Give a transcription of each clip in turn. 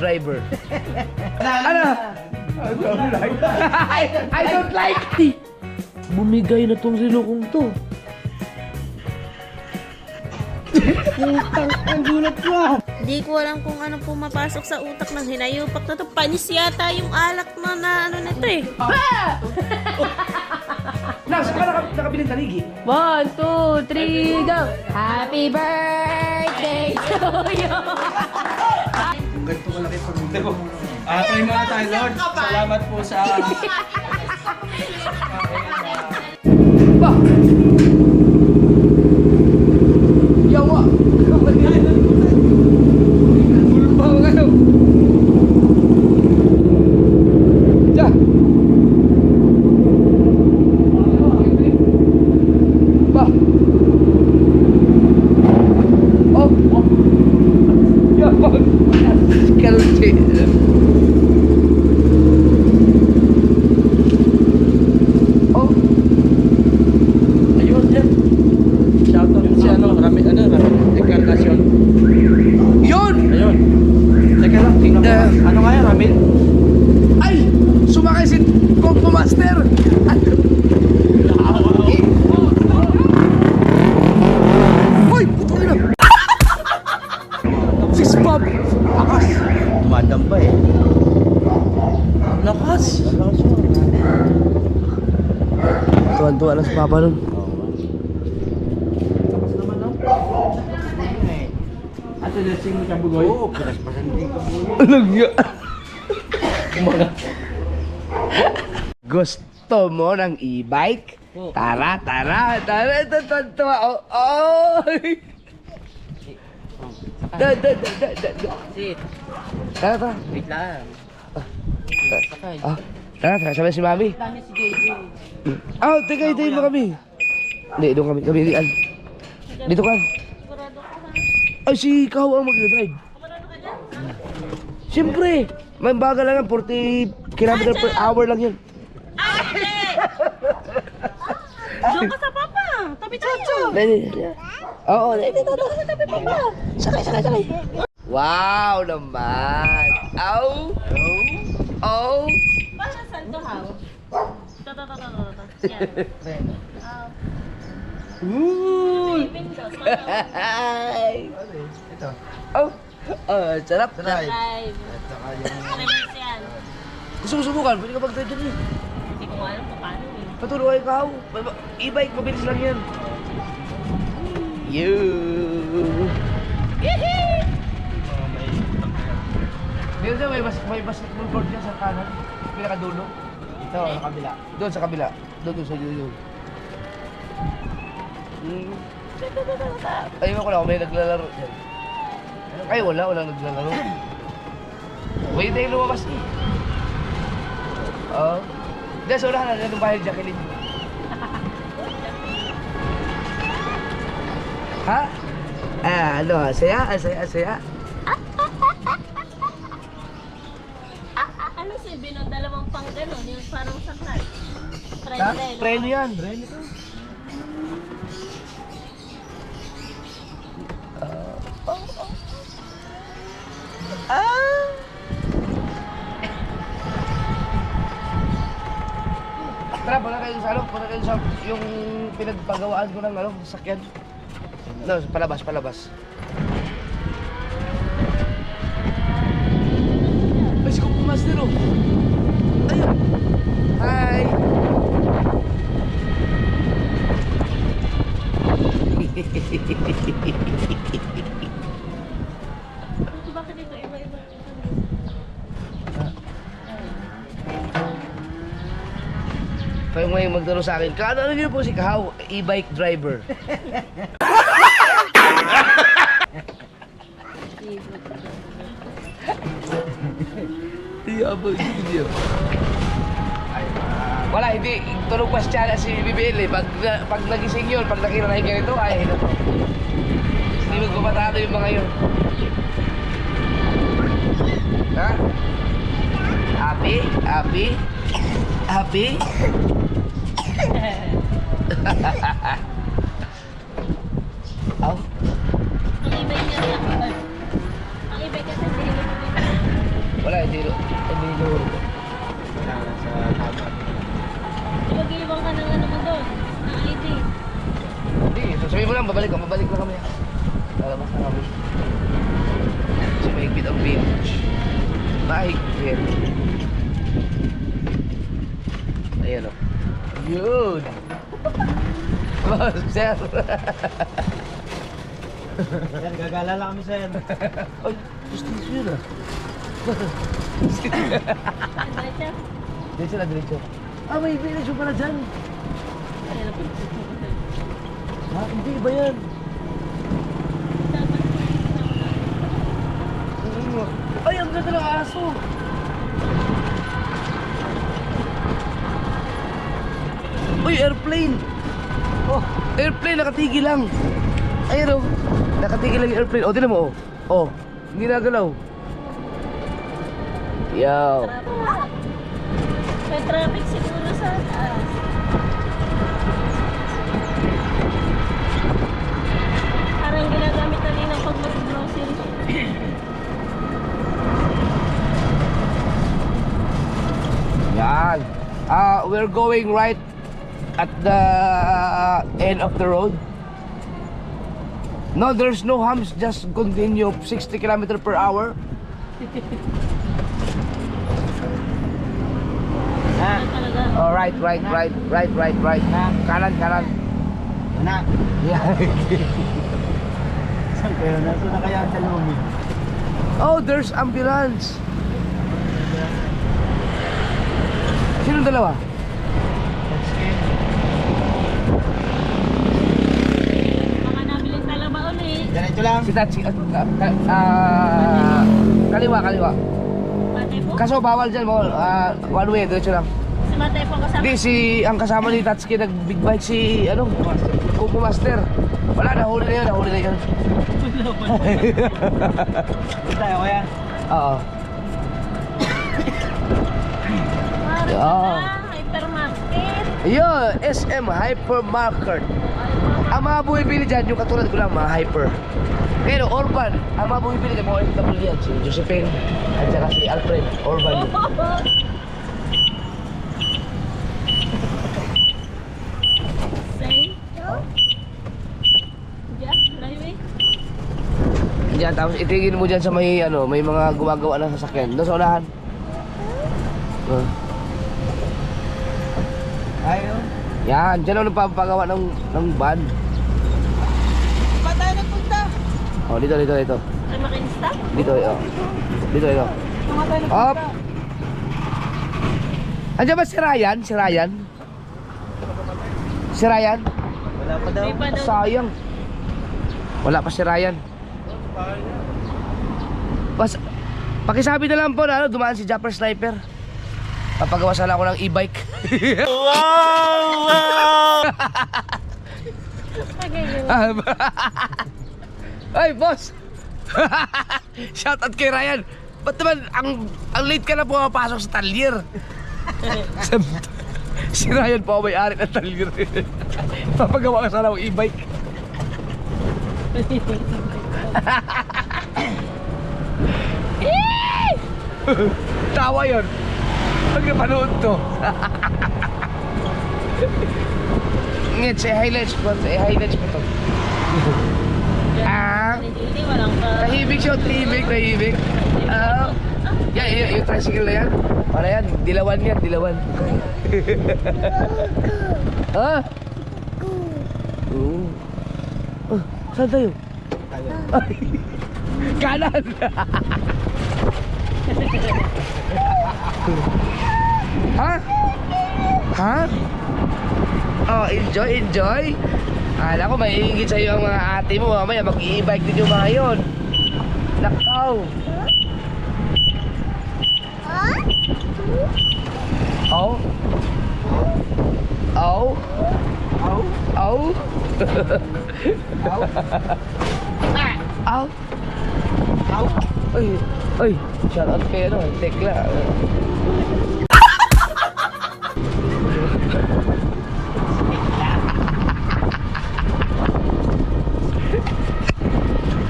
driver. Ano? I don't like. Bumigay na tong silukong to. Ang gulat ko. Hindi ko alam kung ano pumapasok sa utak ng hinayupak na to. Panis yata yung alak na ano na to eh. Nasa ka nakabiling taligi. 1, 2, 3, go! Happy birthday to you! Ganito malaki pag Pray muna tayo, Lord. Salamat po sa... Ba! Yawa! Bulpa ko kayo! Diyan! Ba! Oh! Yawa! Kalutsi! Oh! Ayun, yan. Shoutout si Rami Encarnacion. Yun! Ayun. Teka lang, tingnan ko. Ano nga yan, Ramil? Ay! Sumakay si Compo Master! Hoy! Puto na! Six Bob! Lakas. Tumadamba eh. Lakas. Lakas yun. Tuwan-tuwa na sa papa nun. Ato na sing kabugoy. Oo, pinaspasan din kabugoy. Alagya! Gusto mo ng e-bike? Tara, tara, tara, ito, tuwa, oh, da. Sit. Tara, tara. Wait lang. Tara, tara, sabi si Mami. Dami si JJ. Teka, hintayin mo kami. Hindi, doon kami rian. Dito ka. Ay, si Kaw ang mag-drive. Siyempre, may bagal lang yan, 40 km per hour lang yan. Doon ka sa papa! Tabi tayo! Oo, dito. Sakay. Wow naman. Aw. Oh. Para saan to, How? Ito. Yan. Windows. Ito. Oh. Sarap. Drive. At saka yung... Reverse yan. Gusto mo subukan? Pwede ka pag-drive dyan eh. Hindi ko alam kung paano eh. Patuloy ka. E-bike, mabilis lang yan. Dito may basketball court dyan sa kanan. Pinakadulo. Ito, sa kabila. Doon sa kabila. Doon sa yun. Ayun ko lang kung may naglalaro dyan. Ay, walang naglalaro. Wait tayo lumabas eh. Oo. Diyan sa unahan na nung bahay ni Jacqueline. Ha? Ano? Saya? Ano si Binong dalawang pang gano'n? Yung parang saklat. Ha? Preno yan. Tara, punta kayo sa yung pinagpagawaan ko ng sasakyan. No, palabas. Ay, si Compo Master oh. Ayun. Hi. Bakit dito iba-iba? Kayo ngayon magdaro sa akin. Ano niyo po si Kahaw, e-bike driver. Wala, hindi. Tulog pa siya si Bibel eh. Pag nagising yun, pag nakita na ganito, ay ito. Hindi magpapatado yung mga yun. Ha? Happy? Aw. Ang ibay niya lang. Ang ibay kasi hindi mo lang, babalik na kami. Lalabas na kami. So, mahigpit ang beach. Mahigpit. Ayan o. Yun! Oh, sir! Yan, gagala lang kami sir. Ay, justisyo yun ah. Diretso. Diretso na, diretso. Ah, may village pala dyan. Ah, hindi ba yan? Ay, ang ganda ng aso. Uy, airplane. Oh, airplane, nakatigil lang. Ayun oh, nakatigil lang yung airplane. Oh, tinan mo oh. Oh, hindi nagalaw. Yo. May traffic siguro sa taas. Parang ginagamit na rin ang pag mag-grocery. Yan. We're going right at the end of the road. No, there's no humps, just continue 60 km per hour. Ha? Talaga. Oh, right. Kanan. Anak. Yeah. Saan kayo? Nasaan na kaya ang dalawang yun? Oh, there's ambulance. Sino dalawa? Baka nabilis na ba ulit? Diretso lang. Si Tachi. Kaliwa. Matay po? Kaso bawal dyan, bawal. One way, diretso lang. Si Matay po kasama. Hindi, ang kasama ni Tatsuki nag-big bike si, Kupo Master. Wala, nahuli na yun. Tayo kaya. Oo. Parang Ah. hypermarket. Ayun, SM Hypermarket. Ang mga bumibili dyan, yung katulad ko lang, mga hyper. Pero Orban, ang mga bumibili dyan, mga OFW yan. Si Josephine, at saka si Alfred, Orban. Say. Diyan, highway. Diyan, tapos itigil mo dyan sa may, may mga gumagawa ng sasakyan. Doon sa unahan. Ayaw. Yan, dyan ang nagpapagawa ng van. Pa tayo nagpunta? Oh, dito. Ay, makinsta? Dito. Up. Andiyan ba si Ryan? Wala pa daw. May pa daw. Sayang. Wala pa si Ryan. Pakisabi na lang po na dumaan si Japper Sniper. Papagawa sana ako ng e-bike. Ay, boss! Shout out kay Ryan. Ba't naman ang late ka na pumapasok sa talyer? Si Ryan po ang may-ari ng talyer. Papagawa ka sana ng e-bike. Tawa yun. Pag napanood to. Ngit, say highlights po to. Hindi, walang ka. Tahimik siya, tahimik. Yung tricycle na yan. Para yan, dilawan. Ha? Saan tayo? Ay, kanan! Ha? Oh, enjoy. Alam ko, maiingit sa'yo ang mga ate mo. Mamaya, mag-i-bike din yung mga yun. Nakaw. Oh? Ay, shout out kayo Tekla.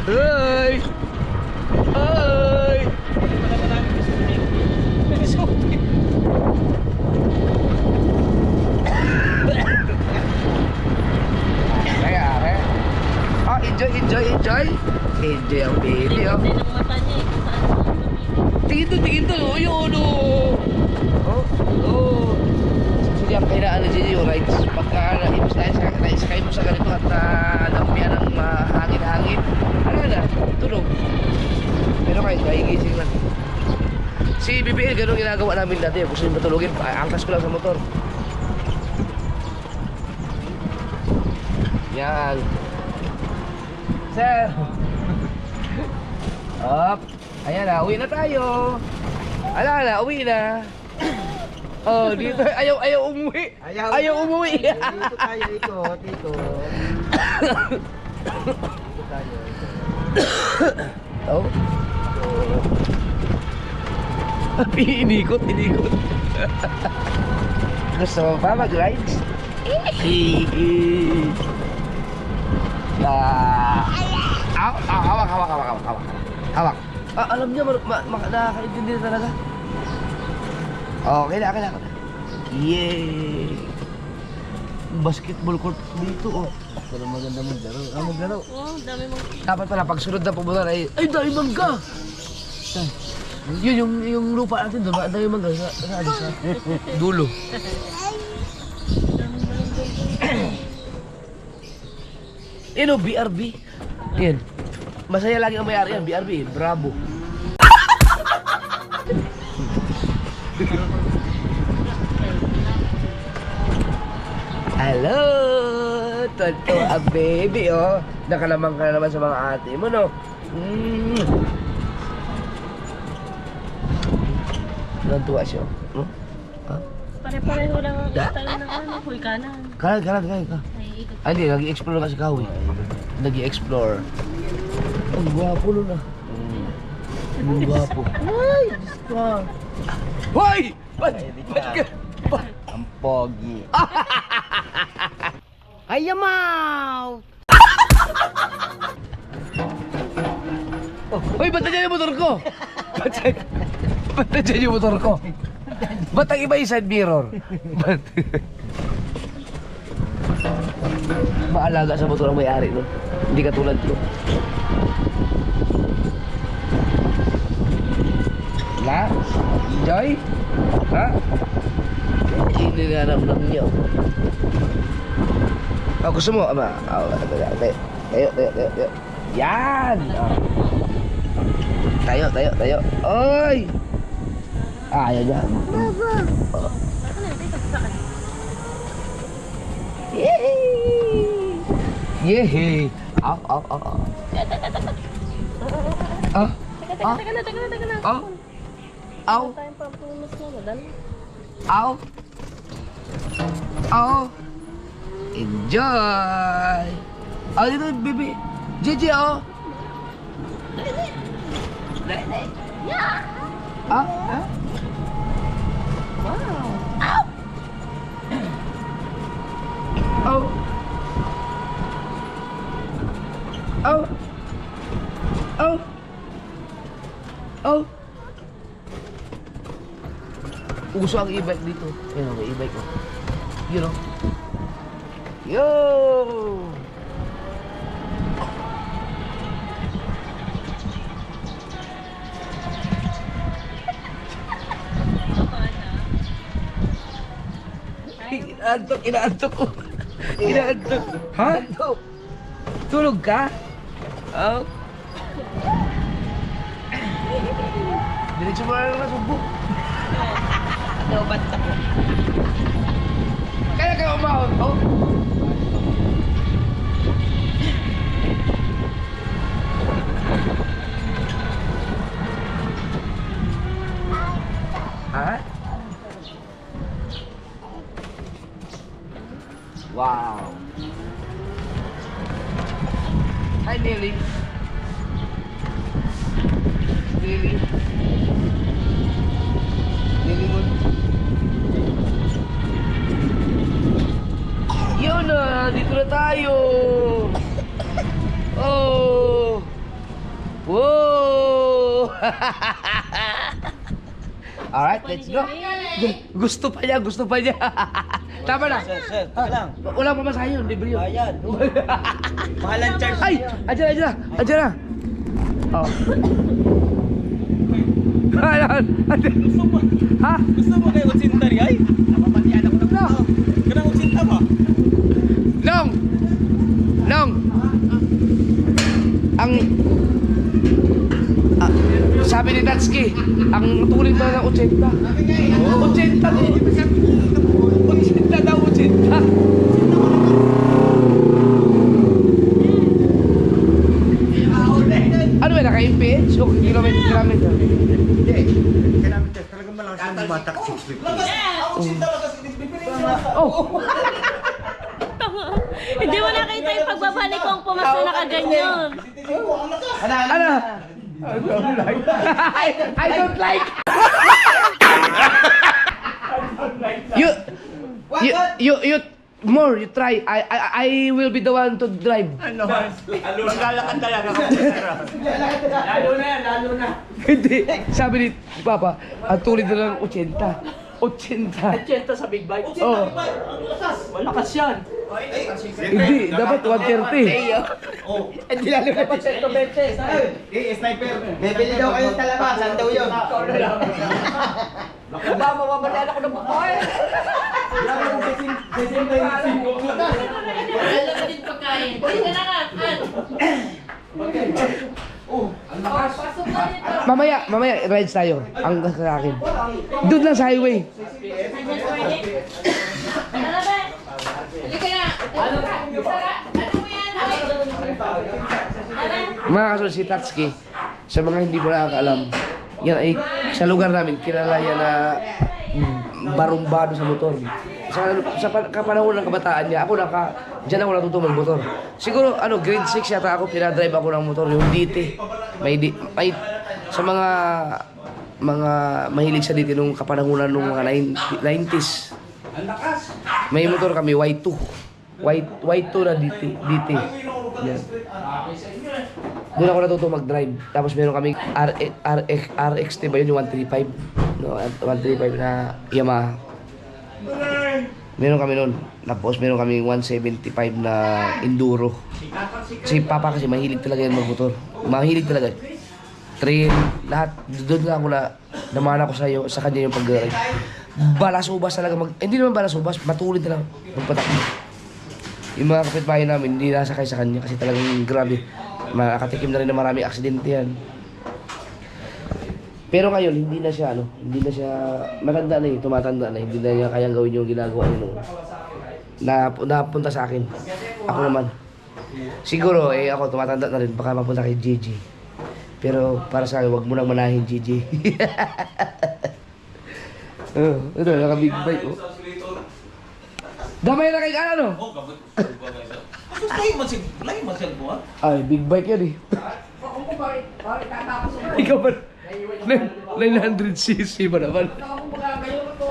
Hey! Kaya. enjoy, enjoy, enjoy. Enjoy ang baby, oh. Hindi ng mata niya eh, kung saan siya tumingin. Tingin to, oh, yun, oh. Oh. Sige, ang kailangan na dyan yung rides. Pagka na-iskay mo sa ganito at naumihan ng hangin-hangin, ano na, tulog. Pero kahit nahigising lang. Si BBL, ganun ginagawa namin dati. Gusto nyo matulogin, angkas ko lang sa motor. Yan. Sir. Up. Ayan na, uwi na tayo. Ala na, uwi na. Oh, dito. Ayaw umuwi. Ayaw umuwi. Dito tayo, ikot, dito. Dito tayo. Oh. Inikot. Gusto mo pa mag-rides? Hawak. Alam niya, nakakaintindi na talaga. Okay na. Yay! Basketball court dito, oh. Pero maganda maglaro. Maglaro. Oh, dami mong... Dapat pala, pag sunod na pumunta ay dami mangga! Yun, yung lupa natin doon, dami mangga sa dulo. Yun o, BRB. Yan. Masaya lagi ang may-ari yan, BRB. Bravo. Hello! Tonto ang baby, oh. Nakalamang ka na naman sa mga ate mo, no? Nantuwa siya. Ha? Pare-pareho lang ang style ng ano, huy kanan. Kanan. Ay, ikot. Hindi, nag-i-explore kasi Kawi. Nag-i-explore. Ang gwapo nun ah. Ang gwapo. Ay, Diyos ko. Hoy! Ba't ka? Ang pogi. Ayamaw! Hoy, ba't nandiyan yung motor ko? Ba't nandiyan yung motor ko? Ba't ang iba yung side mirror? Ba't? Maalaga sa motor ang may-ari nun. Hindi katulad ko. La? Enjoy? Ha? Inilanam-nam niyo. Oh, gusto mo? Ama, tayo. Yan! Tayo. Oy! Ayaw niya. Oh. Yehey! Ow. Teka na. Ow. Ow. Tayong pampunas mo, madal. Ow. Enjoy! Oh, dito, baby. Gigi, oh. Ah? Wow. Oh. Uso ang e-bike dito. Ayun, may e-bike ko. You know. Yo! Inaantok ko. Ha? Tulog ka? Oh. Diretso mo na lang nasubok. Lobat ako. Kaya kayo umahon, oh? Ha? Wow. Hi, Nelly. Nelly Moon. Yun na, dito na tayo. Oh. Wow. Alright, let's go. Gusto pa niya, gusto pa niya. Tama na. Sir, teka lang. Wala pa masahe yun, libre yun. Bayad. Mahalan charge. Ay! Andiyan na. Oh. Ha? Gusto mo kayo utsinta rin ay? Napapatiyan ako na. Kanang utsinta ba? Nong! Ang... sabi ni Tatsuki, ang tuling daw ng 80. 80 daw. 80 daw, 80. Ano ba, naka-impage? O kilometer? Hindi. Kilometer. Talagang malakas yung bumatak 650. Oh! Hindi mo nakita yung pagbabalik kong pumasok na kaganyan. Ano? I don't like. You more, you try. I will be the one to drive. Ano? Maglalakad talaga ako. Lalo na. Hindi. Sabi ni Papa, ang tulid na lang 80. 80. 80 sa big bike. Oh. Malakas yan. Hindi, dapat 130. Hindi lalo na pa 120. Sniper. Bibili daw kayo talaga. Saan daw yun? Ba, mababalaan ako ng bukoy. Mamaya, rides tayo. Ang sa akin. Doon lang sa highway. Mga kasunod si Tatsuki, sa mga hindi mo nakakaalam, yan ay sa lugar namin, kilala yan na barumbado sa motor. Sa kapanahon ng kabataan niya, diyan ako natuto mag-motor. Siguro, grade 6 yata ako, pinadrive ako ng motor, yung DT. May sa mga mahilig sa DT nung kapanahunan nung mga 90s. May motor kami, Y2. Y2 na DT. Yan. Doon ako natuto mag-drive. Tapos meron kami RXT ba yun, yung 135? No, 135 na Yamaha. Meron kami nun. Tapos meron kami 175 na Enduro. Si Papa kasi mahilig talaga yan mag-motor. Mahilig talaga. Trail, lahat. Doon lang ako namana ko sa kanya yung pag-drive. Balas-ubas talaga hindi naman balas-ubas, matulid talaga magpatakbo. Yung mga kapitbahay namin, hindi nasakay sa kanya kasi talagang grabe. Makatikim na rin na maraming aksidente yan. Pero ngayon, hindi na siya, matanda na tumatanda na, hindi na niya kayang gawin yung ginagawa niya noon. Napunta sa akin. Ako naman. Siguro, ako tumatanda na rin, baka mapunta kay Gigi. Pero para sa akin, wag mo nang manahin, Gigi. Ito, naka-big bike, oh. Damay na kay ano? Lain masig buwan. Ay, big bike yan eh. Ikaw ba? 900cc ba naman?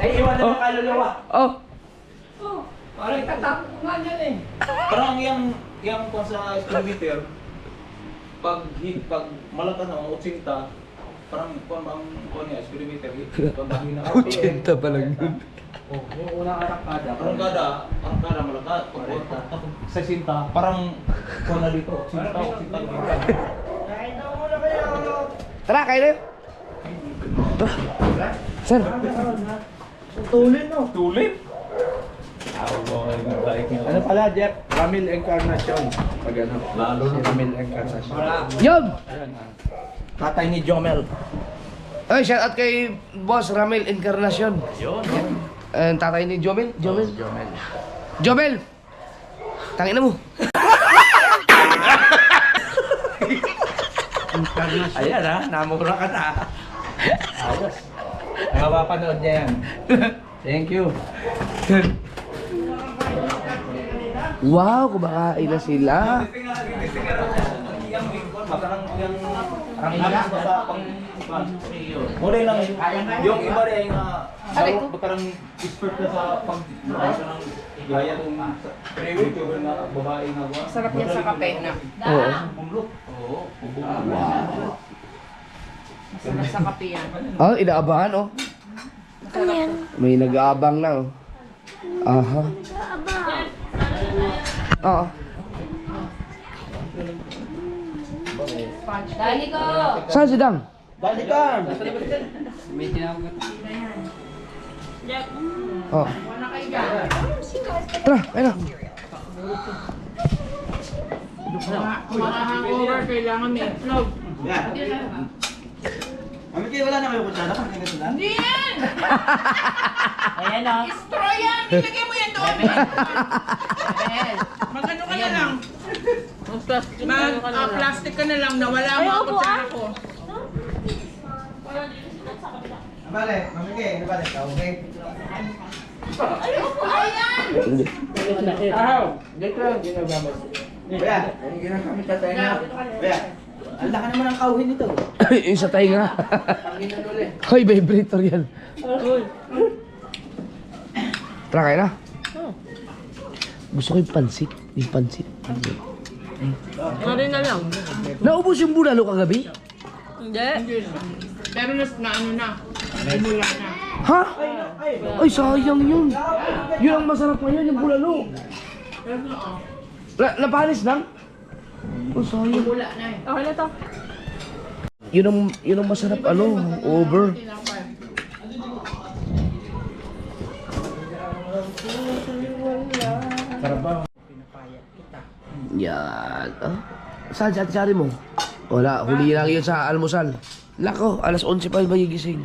Ay, iwan na kaluluwa. Oh. Parang itatapos ko nga yan eh. Parang yung kung sa speedometer, pag malakas na mga 80, parang kung ang speedometer, pag mahina ka. 80 pa lang yun. Oh, yung unang arangkada. Arangkada malakas. Pag 60, parang kung na dito, 80 dito. Tara, kayo na yun. Tara. Sir. Tulin no? Tulin? Ano pala, Jeff? Ramil Encarnacion. Pag ano? Lalo si Ramil Encarnacion. Yun! Tatay ni Jomel. Ay, shout out kay Boss Ramil Encarnacion. Yun. Tatay ni Jomel. Jomel! Tangina mo. Ayan ha, namura ka na. Ayos. Nakapapanood niya yan. Thank you. Wow, kumakain na sila. Muna lang, yung iba rin ay parang expert na sa pag-gaya ng YouTuber na babae na ba? Sarap niya sa kape na. Oo. Masarap sa kape yan. Oh, inaabangan oh. May nag-aabang na oh. Aha. Oo. Saan si Dang? Balikan! Oh. Tara, ayun na. Mga hangover, kailangan may itlog. Mami kayo, wala na kayo kutsara? Kami ka sila? Hindi yan! Ayan o. Straw yan! Ilagay mo yan doon! Magano ka na lang? Plastic ka na lang na wala mga kutsara ko. Bale, mami kayo, nabalik ka, okay? Hindi. Kuya, kuya, ang laki naman ang kauhin nito. Yung sa tainga. Hoy, vibrator yan. Tara, kayo na. Gusto ko yung pansit. Yung pansit. Ano na lang? Naubos yung bulalo kagabi? Hindi. Pero na ano na, umula na. Ha? Ay, sayang yun. Yun ang masarap ngayon, yung bulalo. Napanis lang? Oh, sayang. Umula na eh. Okay na to. Yun ang masarap, ano, over. Yan. Ah? Saan si ate-sari mo? Wala, huli lang yun sa almusal. Lako, alas 11 pa ba gigising?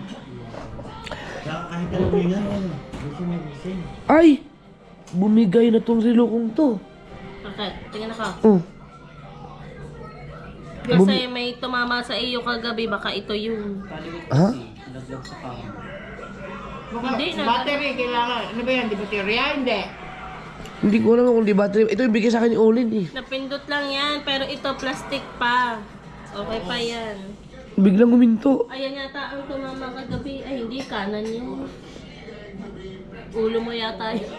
Kahit alam mo yan, gusto mo gising. Ay! Bumigay na tong relo kong to. Okay, tingnan ako. Oh. Kasi may tumama sa iyo kagabi, baka ito yung... Ha? Hindi na. Battery, kailangan. Ano ba yan? Di baterya? Hindi. Hindi ko alam kung di battery. Ito yung bigay sa akin ni Olin eh. Napindot lang yan, pero ito plastic pa. Okay pa yan. Biglang huminto. Ayan yata ang tumama kagabi. Ay, hindi, kanan yun. Ulo mo yata yun.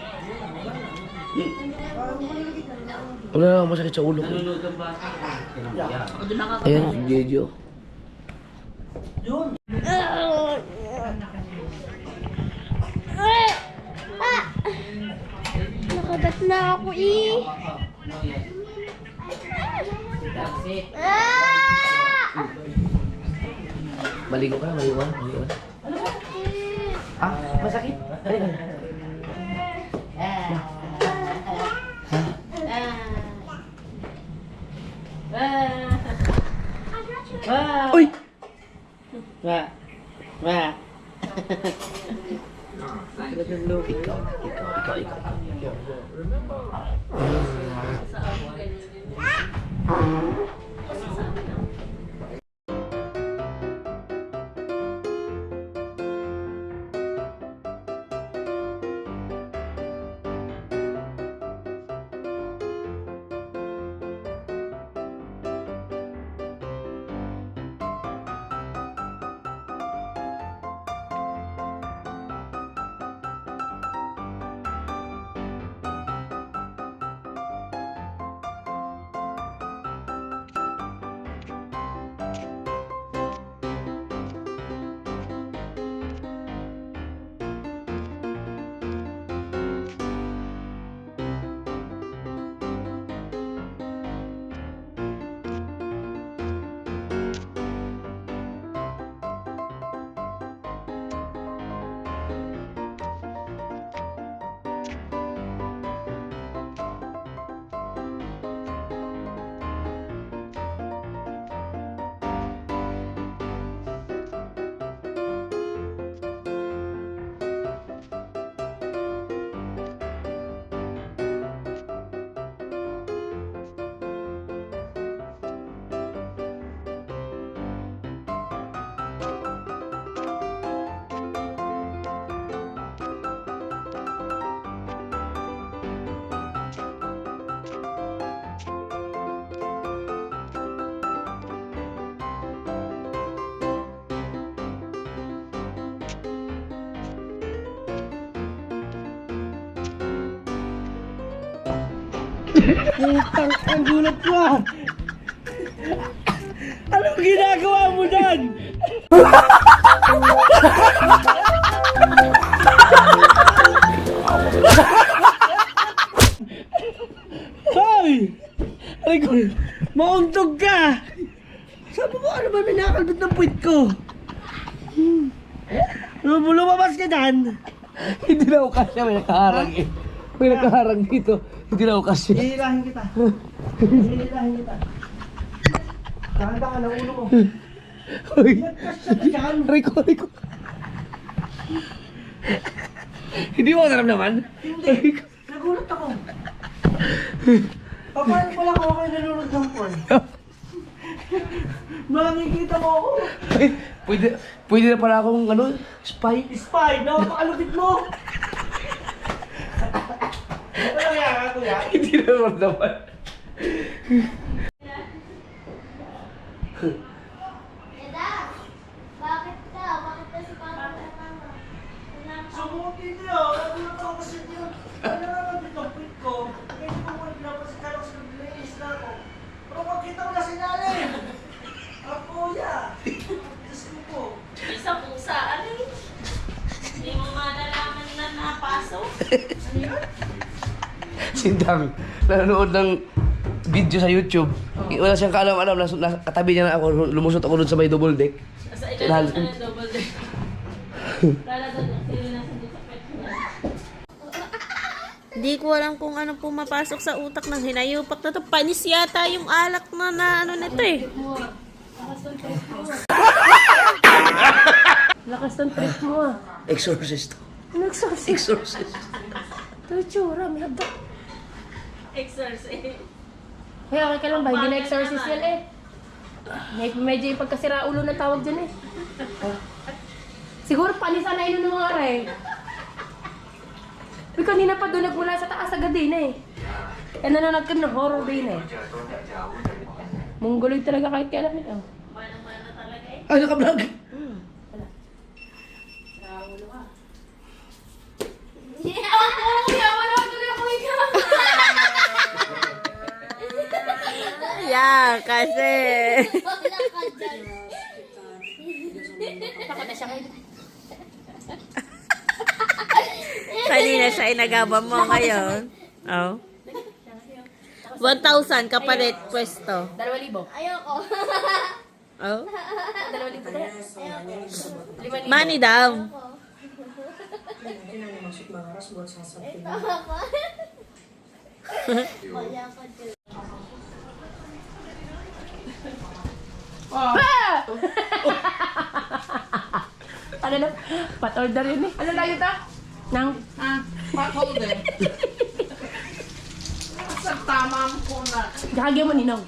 Wala na akong masakit sa ulo ko. O, di ba ka? Ayan, Jejo. Nakagat na ako eh. Maligo ka, maligo ka, maligo ka. Ah, masakit? Halika na. Uy! Ikaw. Putang, ang gulat ko ah! Anong ginagawa mo dyan? Hoy! Aray ko, mauntog ka! Sabi mo, ano ba minakalbit ng puwit ko? Lumabas ka dyan! Hindi na ako kasya, may nakaharang eh. May nakaharang dito. Hindi na ako kasya. Hihilahin kita. Hihilahin kita. Dahan-dahan ang ulo mo. Hoy! Nagkasya ka dyan. Aray ko, aray ko. Hindi mo ako naramdaman? Hindi. Nagulat ako. Paano pala ako kayo nanonood ng porn? Makikita mo ako. Ay, pwede na pala akong ano, spy. Spy, napakalupit mo. Ano nangyari, kuya? Hindi na naramdaman. Bakit ka? Bakit ka si Papa Mama? Sumuti niyo. Nagulat ako kasi niyo. Ano naman dito, pit ko? Hindi ko mo pinapasin ka lang sa naglinis na ako. Pero makita ko na sinali. Ang kuya. Diyos ko po. Isa pusa, ano eh? Hindi mo malalaman na napasok. Sindang, nanonood ng video sa YouTube. Wala siyang kaalam-alam, katabi niya na ako, lumusot ako dun sa may double deck. Sa ilalim ka ng double deck. Kala doon, sino nasa dito sa pet niya. Hindi ko alam kung ano pumapasok sa utak ng hinayupak na to. Panis yata yung alak na ano nito eh. Lakas ng trip mo ah. Exorcist. Nagsorsi. Exorcist. Ito yung tsura, may hagda. Exorcist. Kaya okay ka lang ba? Hindi na exorcist yan eh. Medyo yung pagkasira ulo na tawag dyan eh. Siguro panisan na yun ng mga aray. Uy, kanina pa doon nagmula sa taas agad din eh. Kaya nanonood ka ng horror din eh. Mongoloid talaga kahit kailan eh. Oh. Ay, naka-vlog. Yeah, kasi. Wala ka dyan. Takot na siya kayo. Kanina siya inagabang mo ngayon. Oh. 1,000 kapalit pwesto. 2,000. Ayoko. Oh. 2,000 kaya. 5,000. Money daw. Ito ako. Wala ka dyan. Ano na? Pat order yun eh. Ano lang yun ta? Nang Pot holder. Sa tama mo na. kakagyan mo ninong.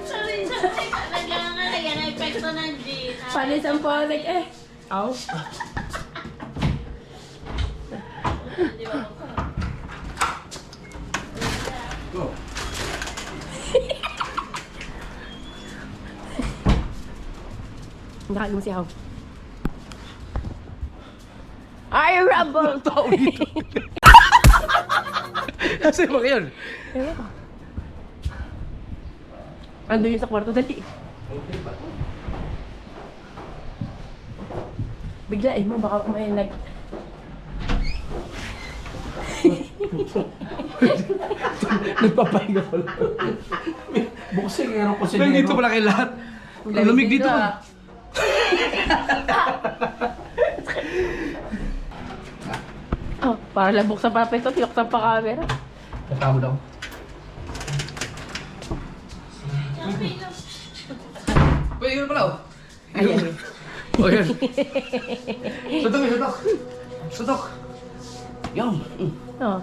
Sorry. Talaga nga, yan ang epekto ng G. Panis ang polik eh. Aw. Nakagyan mo si Haw. Ay, Rumble! Tao dito. Kasi ba yun? Ewan ko. Ando yun sa kwarto, dali. Bigla eh mo, baka may Nagpapahinga pala. Buksing, meron ko Pero dito pala kayo lahat. Lamig dito. Oh, para lang buksan pa ito, tinuksan pa camera. Katamo daw. Pwede yun pala oh. Ayan. Oh, yan. Sutok, sutok. Sutok. Yan. Oh.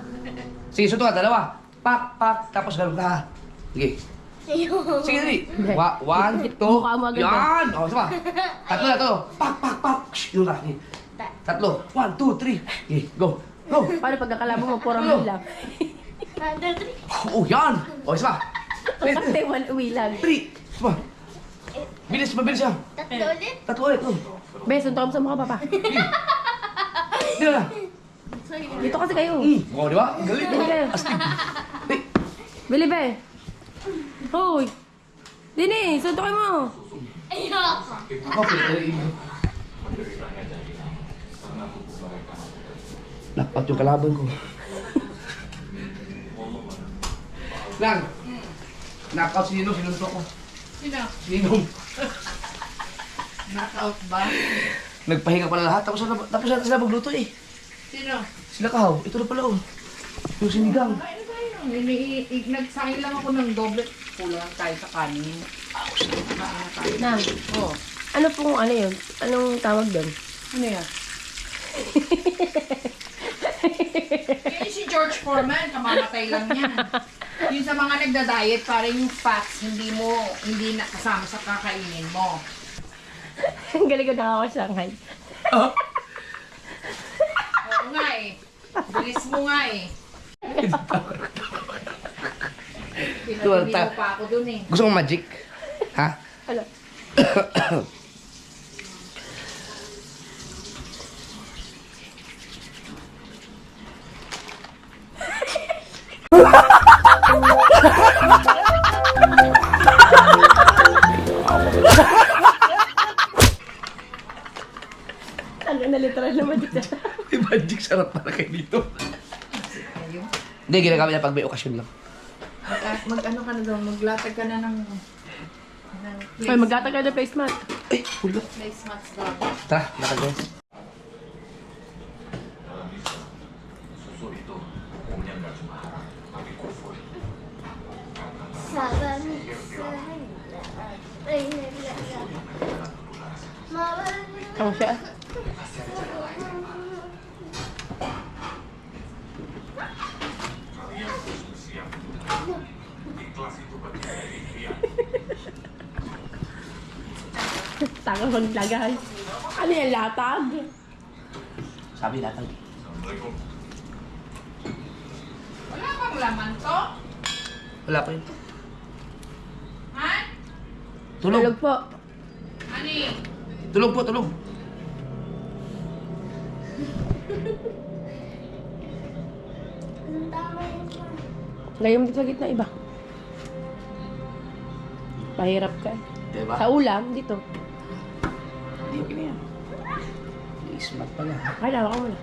Sige, sutok ka, dalawa. Pak, pak, tapos ganun ka ha. Sige. Sige, dali. One, two. Mukha mo agad Yan. O, sama. Tatlo na to. Pak, pak, pak. Shh, yun na. Sige. Tatlo. 1, 2, 3. Sige, go. Go. Paano pag nakalabo mo, purang Hello. bilang? Oh, yan. O, isa pa. Kasi one uwi lang. 3. Isa pa. Bilis, mabilis yan. Tatlo ulit? Tatlo ulit. Oh. Bes, suntok mo sa mukha, papa. Dito na. Dito kasi kayo. Oh, di ba? Galing. Bili kayo. Astig. Bili, be. Hoy. Dini, suntokin mo. Ayoko. Ako, pinatay mo. Nakpat yung kalaban ko. Lang! Knockout si Ninong, sinuntok ko. Sino? Si Ninong. Knockout ba? Nagpahinga pala lahat. Tapos na sila magluto eh. Sino? Sila kahaw. Ito na pala oh. Yung sinigang. Kain tayo. Nagsain lang ako ng doble. Kulang tayo sa kanin. Nang, Oh, ano pong ano yun? Anong tawag doon? ano yan? Yan si George Foreman, kamamatay lang yan. Yung sa mga nagda-diet, parang yung fats, hindi na kasama sa kakainin mo. Ang galing ko nakaka-Shanghai. Oo nga eh. Bilis mo nga eh. Pinabili mo pa ako dun eh. Gusto mong magic? Ha? Ano? Ano na literal naman dito? May magic sarap para kayo dito. Ayun. Hindi, ginagamit na pag may okasyon lang. Mag-ano ka na daw, maglatag ka na ng Ay, magtatag ka na face mask. Ay, wala. place mats daw. Tara, lakad guys. Saban Ano siya? Taka maglagay. Ano yan, latag? Sabi latag. Wala bang laman to? Wala pa yun. Ha? Tulog. Tulog po. Ani? Tulog po, tulog. Ngayon dito sa gitna iba. Pahirap ka. Diba? Sa ulam, dito. Hindi, okay na yan. Smart pala. Ay, lawa ka muna.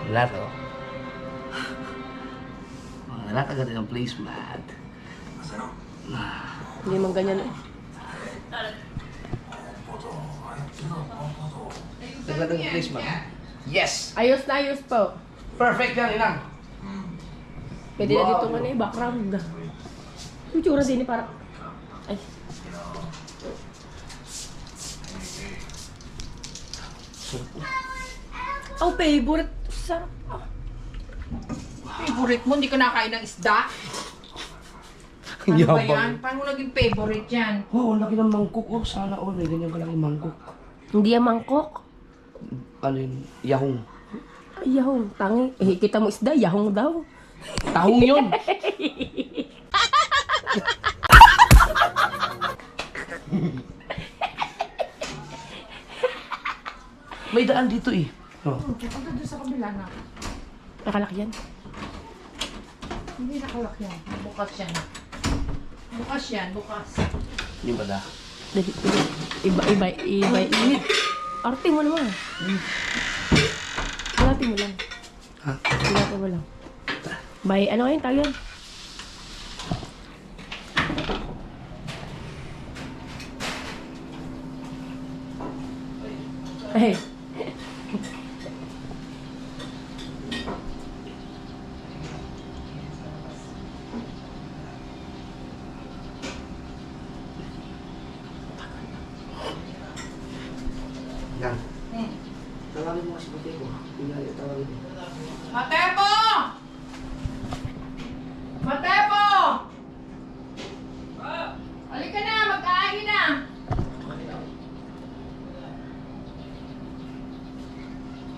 Wala to. Wala ka ganun ang placemat. Hindi man ganyan eh. Wala ka placemat. Yes! Ayos na ayos po. Perfect yan, inang. Pwede na dito nga na eh, background. Yung tsura din eh, parang... Ay. Oh, favorite. Sarap. Favorite mo, hindi ka nakain ng isda? Ano ba yan? Paano naging favorite yan? Wow, ang laki ng mangkok. Oh, sana all may ganyan kalaki mangkok. Hindi yan mangkok. Ano yun? Yahong. Ay, yahong. Tangi. Eh, kita mo isda, yahong daw. Tahong yun! May daan dito eh. Oh. Punta doon sa kabila na. Nakalaki yan. Hindi nakalak yan. Bukas yan. Bukas yan, bukas. Yung bala. Dali, iba. Arte mo naman. Pilati mo lang. Ha? Pilati mo lang. By, ano ngayon tawag yan? Eh. Yan. Tawagin mo kasi pati ko. Pinali, tawagin mo. Matepo! Matepo! Halika na, mag-aahin na.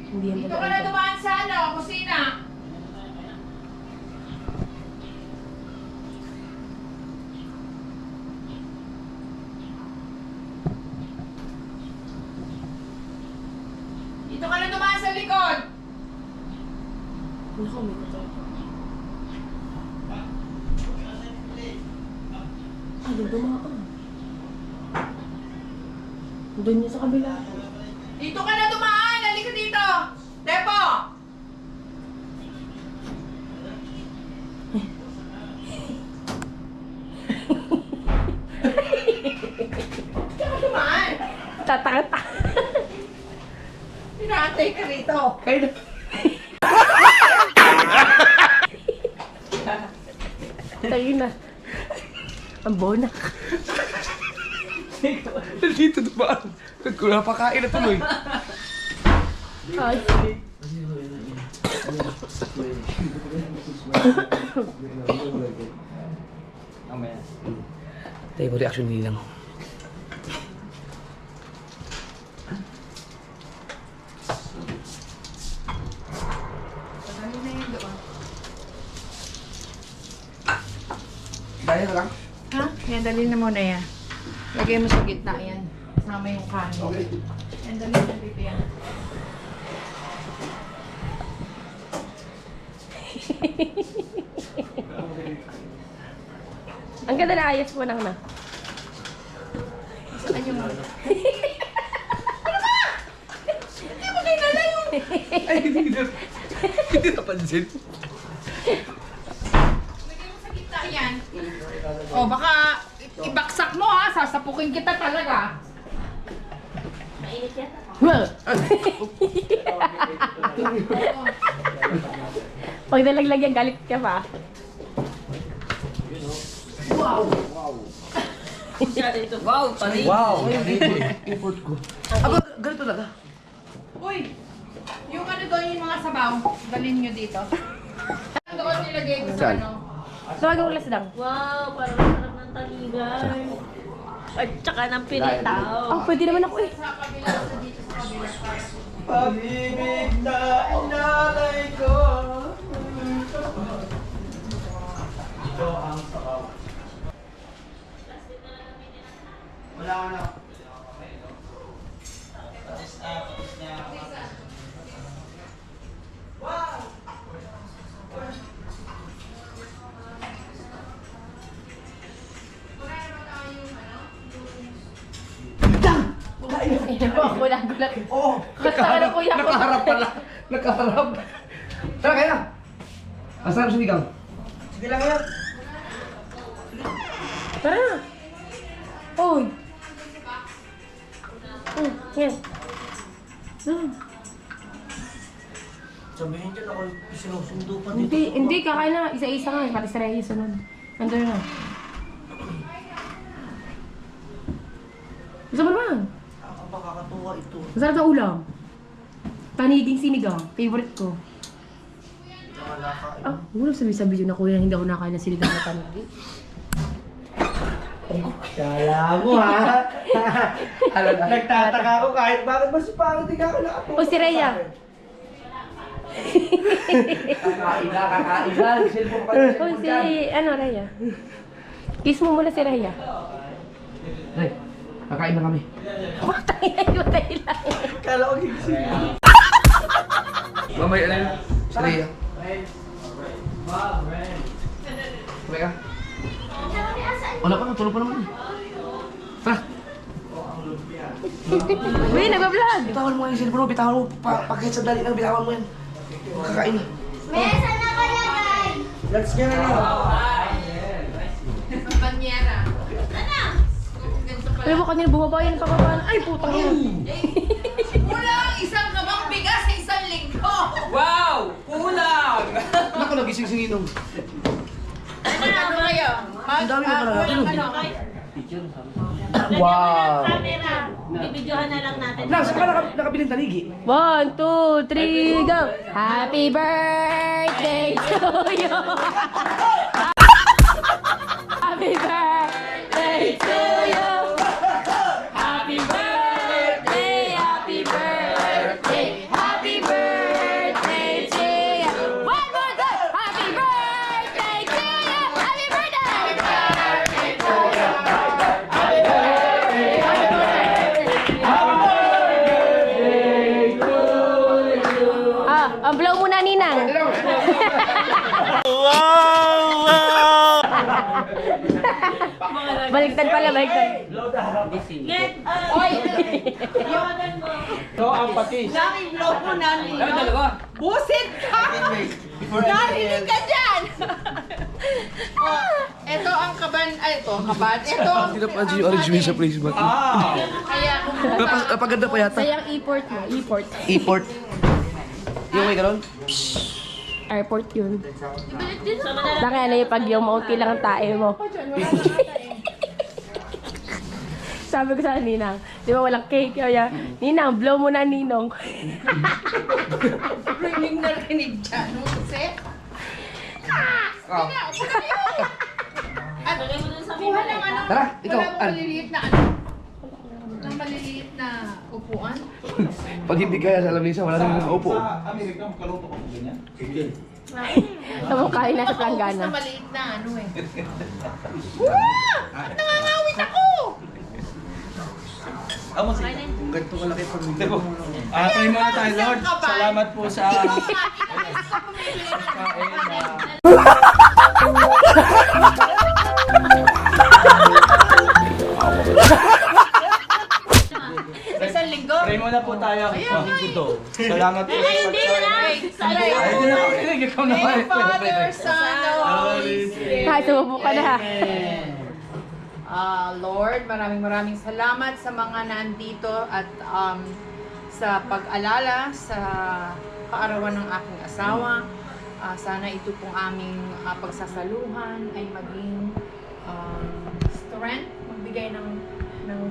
Hindi yan Dito ka na dumaan sa ano, kusina. Dito ka na dumaan sa likod. Naku, may ito. Ano, dumaan. Doon niya sa kabila. Dito ka na dumaan! Halika dito! Depo! Dito ka dumaan! Tatakata. Pinatay ka rito! Kayo na. Tayo na. Ang bona. Dito ba? Napakain na tuloy. Ay. Tayo mo reaction ni Ninang. Dali na yun doon. Dahil na lang. Ha? Yan, dali na muna yan. Lagay mo sa gitna yan. Kasama yung kanin. Yan, dali na dito yan. Ang ganda na ayos mo nang na. Saan yung muna? Hindi mo kinala yung... Ay, hindi napansin. Lagay mo sa gitna yan. O, baka ibaksak mo ha. Sasapukin kita talaga. Mainit yata. Pag nalaglag yan, galit ka pa. Wow! Effort ko. Aba, ganito talaga. Uy! Yung ano doon, yung mga sabaw, dalhin nyo dito. Doon nilagay ko sa Saan? ano. Tawagin mo lang dang. Wow, parang sarap ng taligan. At saka ng pinitaw. Oh, pwede naman ako eh. Sa kabila, sa dito sa kabila. Pag-ibig na inalay ko. Ito ang sabaw. Wala ka na. Ako gulat. Oo! Kasta na kuya ko. Nakaharap pala. Nakaharap. Tara, kaya. Masarap sinigang. Sige lang yan. Tara na. Uy. Yan. Sabihin dyan ako, sinusundo pa dito. Hindi, kakain na. Isa-isa nga. Pati sa Reyes, sunod. Nandun na. Gusto mo naman? Nakakatuwa ito. Masarap na ulam. Taniging sinigang. Favorite ko. Nakakain. Ah, wala sabi-sabi yun na kuya na hindi ako nakain ng sinigang na tanigi. Kala mo ha? Alam na. Nagtataka ako kahit bakit ba si Pangit di ka ako nakatuwa. O si Rhea. Kakain na, kakain na. Cellphone pa rin. O si, ano, Rhea. Kiss mo muna si Rhea. Ay, kakain na kami. Matay na yung lang. Kala ko gigising. Mamay, ano yun? Saraya. Mamay ka? Wala pa, tulog pa naman. Tara. Uy, nagbablog. Bitawan mo yung cellphone mo, bitawan mo. Pagkahit sandali lang, bitawan mo yan. Kakain na. Mesa na kaya, guys! Let's get it on. Banyera. Alam mo kanina bumaba yan pababa. Ay, putang ina. Kulang isang kabang bigas sa isang linggo. Naku, nagising si Ninong. Ano kayo? Ang dami na pala natin. Lagyan mo Wow. ng camera. Bibidyohan na lang natin. Lang, saan ka nakabiling taligi? 1, 2, 3, go! Happy birthday to you! Happy birthday to you! Happy birthday, happy birthday, happy birthday to you! One more time! Happy birthday to you! Happy birthday! Happy birthday to you! Happy birthday! Happy birthday! Ah, ang blow muna, Ninang. Baliktad pala, baliktad. Get, Oy, No, apatis. Naki-vlog mo na nino. Busit ka! Narinig ka dyan! Ito ang kaban, ito ang kaban. Ito ang Hindi na pa yung orange wings sa place ba? Ah! Kaya Napaganda pa yata. Sayang e-port mo. E-port. E-port. Yung may ganon? Airport yun. Daki ano yung pag yung maunti lang ang tae mo. Sabi ko sa Ninang, di ba walang cake? Kaya, Ninang, blow mo na Ninong. rinig na rinig dyan. Busit. At kuha ng ano, Tara, ikaw, wala mo An. maliliit na ano? Ng maliliit na upuan? Pag hindi kaya sa lamisa, wala nang nakaupo. Sa Amerika, makaluto ka po ganyan? Tama kain na sa Ubus planggana. na maliit na ano eh. Nangangawit ako! Amo si. Ganito kalaki pag Pray muna tayo, Lord. Salamat po sa Isang linggo. Pray muna po tayo. Salamat po sa pagkain. Ay, hindi na ako kinig. Ikaw na Name of Father, Son, and Holy Spirit. Kahit sumubo ka na ha. Lord, maraming salamat sa mga nandito at sa pag-alala sa kaarawan ng aking asawa. Sana ito pong aming pagsasaluhan ay maging strength, magbigay ng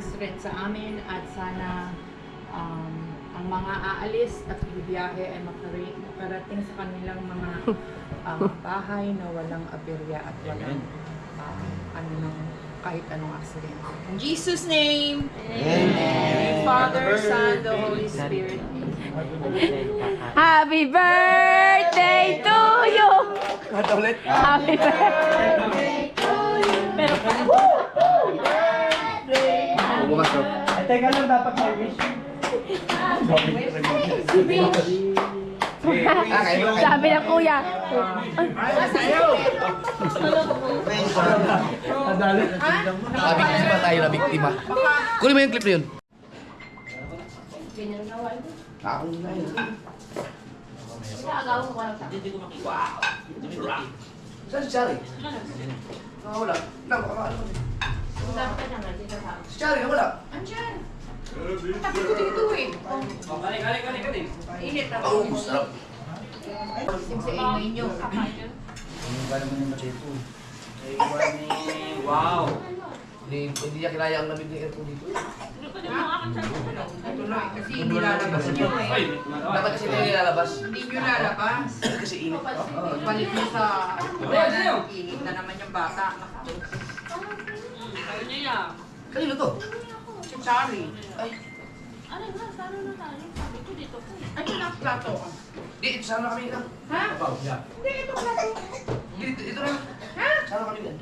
strength sa amin at sana ang mga aalis at bibiyahe ay makarating sa kanilang mga bahay na walang aberya at walang kahit anong accident. In Jesus' name, Amen. Father, Son, the Holy Spirit. Happy birthday to you! Kata ulit. Happy birthday to you! Pero Bukas ko. Teka lang, dapat may wish. sabi ng kuya, Nabiktima tayo, nabiktima. Kunin mo yung clip na yun. Ako na yun. Saan si Charlie? Wala. Wala. Si Charlie, wala. Andyan. Tapi ko dito eh. Init na Oo, sarap. sa ingay nyo. Wow! Hindi niya kinaya ang lamig ng aircon dito. Tuloy, kasi hindi lalabas nyo eh. Dapat kasi hindi nilalabas. Hindi nyo lalabas. Kasi init. Palit nyo sa init na naman yung bata. Kanino to? Si Charlie. Ay, Ano na, saro na tayo. Sabi ko dito po. Ano na plato? di, sana kami lang. Ha? Hindi, ito plato. Ito na. Ha? Sana kami lang.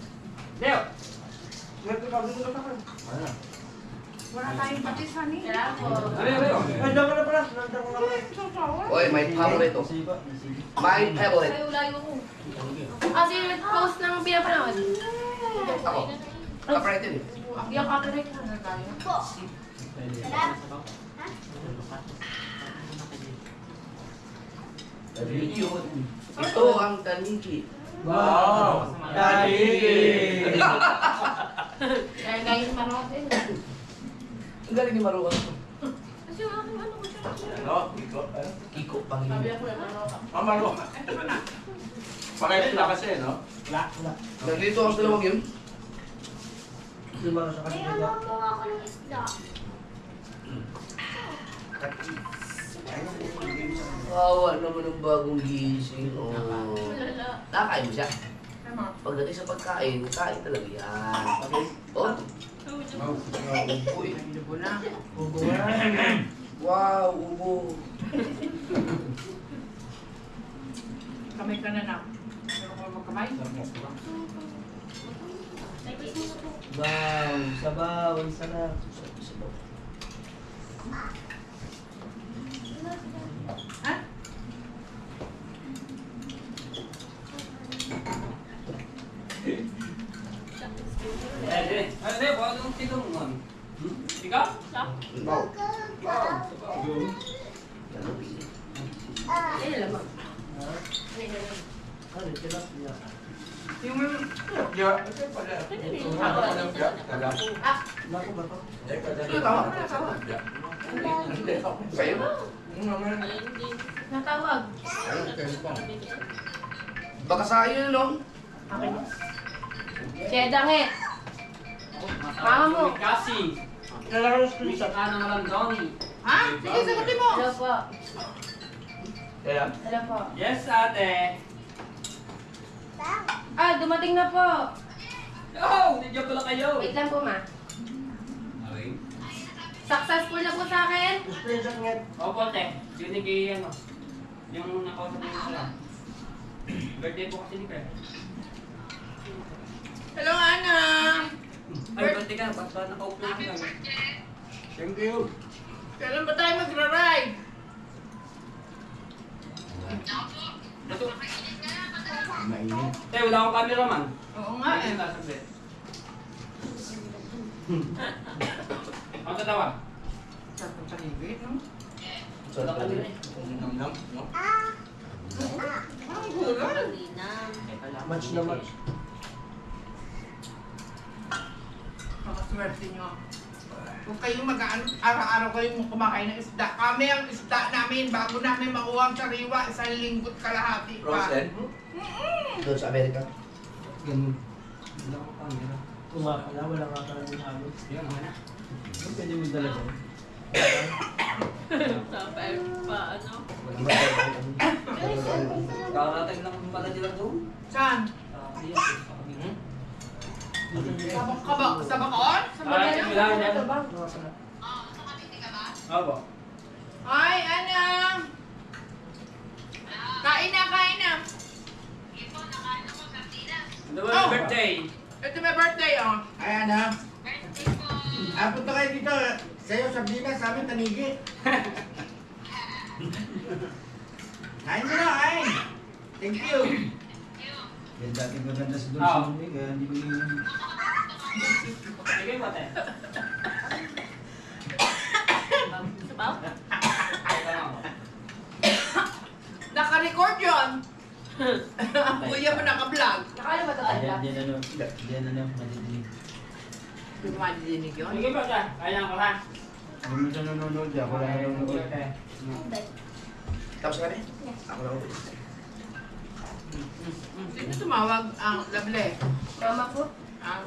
Wala tayong patis, honey. Nandiyan ka na pala. Nandiyan ka na pala. Oy, my favorite to. My favorite. kasi post ng pinapanood. Ako. Kaprete din. Hindi ako copyright na tayo. Ito ang taniki. Wow! Dali! Kaya guys, manood din. Ang galing ni Maruan. Kasi ano ko siya. Kiko, Panginoon. Mamalo. Pakit na kasi, no? Nandito ang dalawang yun. Di ba sa May kanila? ano po ako ng isda. Kawa naman ang bagong gising. Oh. Nakakain mo siya. Pagdating sa pagkain, kain talaga yan. Okay? Oh. Uy. Ubo na. Wow, ubo. Kamay ka na na. Meron ko magkamay? Wow, sabaw, ang sarap. Ha? Sabaw. Yan lang. Yung may... Sa'yo? Natawag. Baka sa iyo, no? Kaya dangit. Mama mo. Kasi, isa ka ng Randoni. Ha? Sige, sagutin mo. Hello po. Kaya? Hello po. Yes, ate. Ah, dumating na po. Oh, nandiyan pala kayo. Wait lang po, ma. Successful na po sa akin. Opo, te. Yun kay ano. Yung nakausap niyo sila. Birthday po kasi ni Claire. Hello, Ana. Ay, birthday ka. Ba't ba nakaupo na lang? Thank you. Kailan ba tayo magra-ride? Dato. Te, wala akong cameraman. Oo nga eh. Ang tatawa. Sarap ng paligid, no? Wala ka din eh. Ang gulay. Match na match. Makaswerte nyo. Huwag kayong araw-araw kayong kumakain ng isda. Kami ang isda namin bago namin makuha ang sariwa. Isang linggo't kalahati pa. Doon sa Amerika. Ganun. Wala akong camera. Wala ka talagang sabi. Yan, ano? Pwede mo dalaga. Karating lang pala nila doon. Saan? Sa Bacoor? Sa Ay, Bacoor? wala yan. Opo. Ay, Ana! Kain na, kain na! Ano ba yung birthday? Ito may birthday, oh. Ayan ha. Punta kayo dito. Sa'yo, sardinas, sa amin, tanigi. Kain mo na, kain. Thank you. Yan dati maganda sa Oo. Dulce kaya hindi ko yun. Sige po, te. Naka-record yun. Kuya mo naka-vlog. Nakala ba ito tayo? Diyan na, madidinig. Hindi mo madidinig yun. Sige po, te. Kaya ko ha. Hindi mo siya nanonood, ako lang nanonood. Tapos ka rin? Ako lang ako. Sino tumawag ang Lable? Mama po. Ah,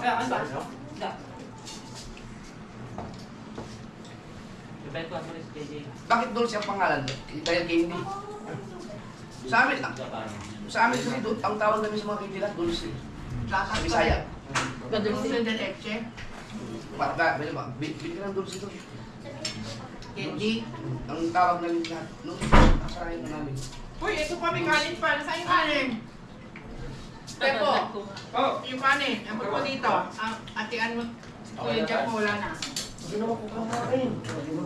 Kaya, ano ba? Da. Ibento mo rin si KJ. Bakit Dulce ang pangalan? Dahil kay hindi. Sa amin, sa amin kasi ang tawag namin sa mga kaibigan, Dulce. lakas Sa Bisaya. Dulce de leche. Baka, may naman, bigyan ng Dulce to. Candy. Ang tawag namin lahat, nung nakasarayan na namin. Uy, ito pa may kanin pa. Nasaan yung kanin? Pepo, Oh! yung kanin. Ang po dito. Ang atian mo. Kuya Jack mo wala na. Hindi naman ko kamain.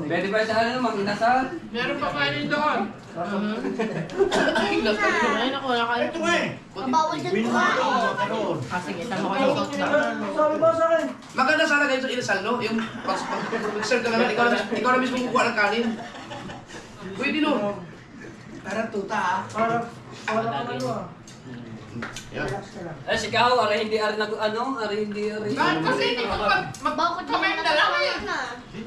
Pwede ba sa ano, mag-inasal? Meron pa kanin doon. Ayun ako, nakain. Ito nga eh. Bawal dyan kumain. Karoon. Sige, tama ko yung sauce na. Sabi ba sa akin? Maganda sana ganito inasal, no? Yung pag-serve ka naman, ikaw na mismo kukuha ng kanin. Pwede, no? Parang tuta ah. Parang ano ah. Yan. Eh, sigaw, ari hindi ari nag ano, ari hindi ari. Bakit kasi hindi ko Bakit mag-comment na lang eh.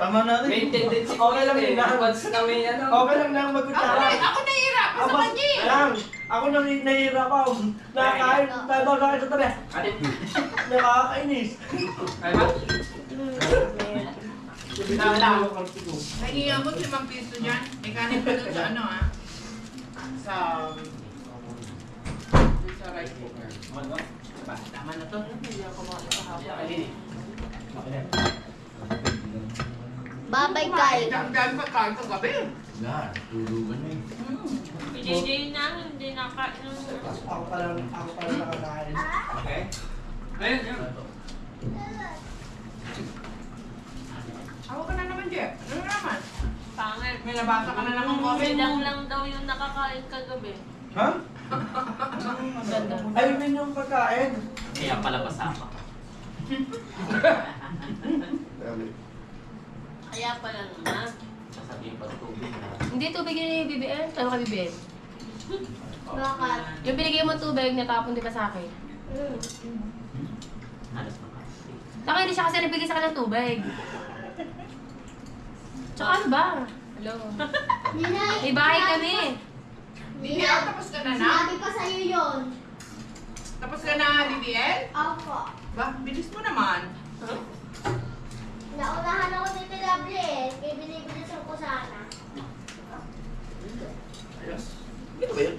Tama na rin. May tendency Okay lang eh. yun na. Once na may ano. Okay lang na magkutara. Ako nahihirap sa kanya eh. Ayan, ako nang nahihirap ako. Nakakain, tayo ba kain sa tabi? Ate. Nakakainis. Ay, ba? Nahiya mo 5 piso dyan. May kanin pa doon sa ano ah. Sa... sa rice cooker. Tama na to. Hindi ako makakahapon. Babay kay. Ang dami pa kain sa gabi. Yan, tulugan na eh. JJ na, hindi nakain. Ako pa lang nakakain. Okay. Ayun, yun. Ako ka na naman, Jeff. Ano naman? Pangit. May nabasa ka na naman comment mo. Bilang lang daw yung nakakain kagabi. Ha? Ayun din yung pagkain. Kaya pala pasama. Kaya pala naman. Sasabihin pag tubig na. Hindi tubig yun yung BBM. Ano ka BBM? Bakit? Yung binigay mo tubig, natapon di ba sa akin? Alas na kasi. Saka hindi siya kasi nabigay sa kanyang tubig. Tsaka ano ba? Hello? Ninay, May bahay kami. Liliel, tapos ka na na? sinabi pa sa'yo yun. Tapos ka na, Liliel? Opo. Ba, bilis mo naman. Naunahan ako ni Lovely eh. Kaya binibilisan ko sana. Ito ba yun?